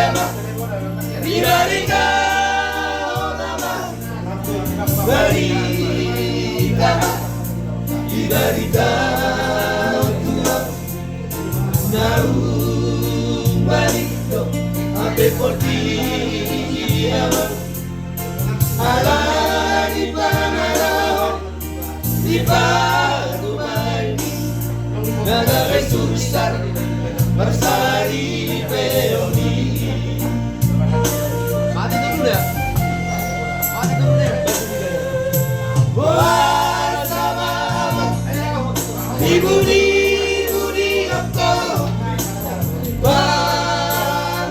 ama Ibarika nama Barika Ibarika tua Naung barito Ape porti ama Ala di pangaraho Di pagumay Nagagay susar Bersari peoni Mati dulu ya. Mati dulu ya. Buat sama ibu di aku Bangalaho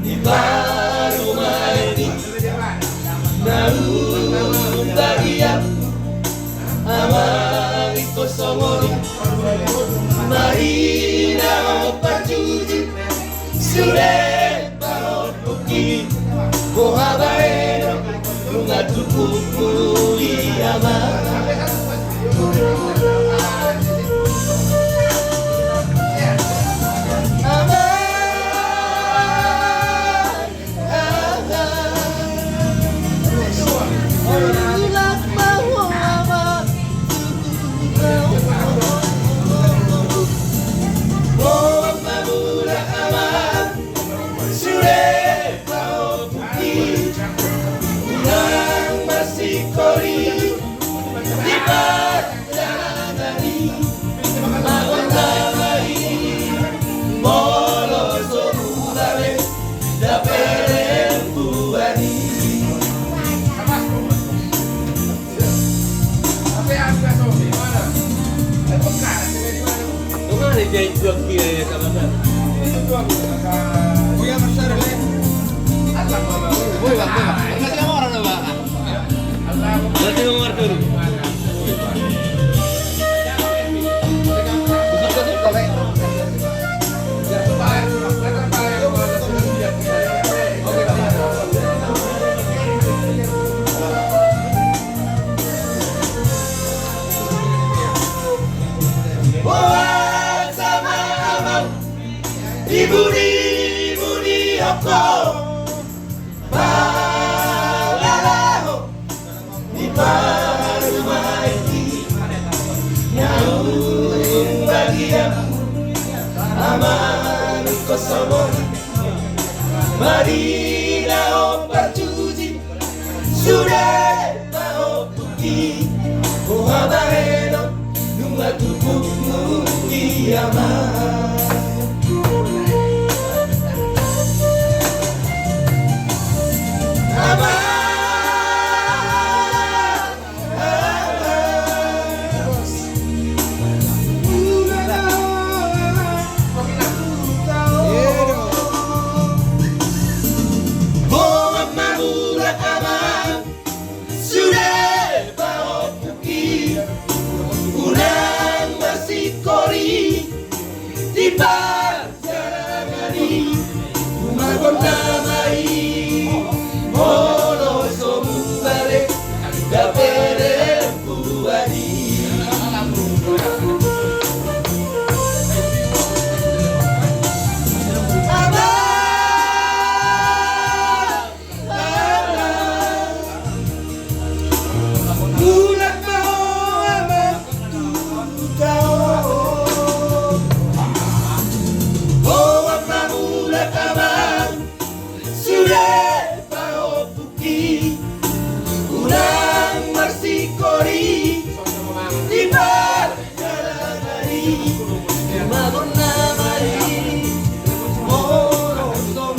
Di baru maini Naung bagian Amang iko somori Marina pacuji Sure bao puki Kohabaeno Lunga tukuku iyama Dia jual kiri sama saya. Buya besar le. Buya bang. Masih kamu orang apa? Masih kamu orang dulu. Ibu di aku Bangalaho Di baru maini Naung bagian Aman kosomori Marina pacuji Sudah mau puki Kohabaeno Nunga tubuhmu kiamat Di Parjarangani Umagondamai Mono somumbare Dapere puani Madonna Maria, oh, non so,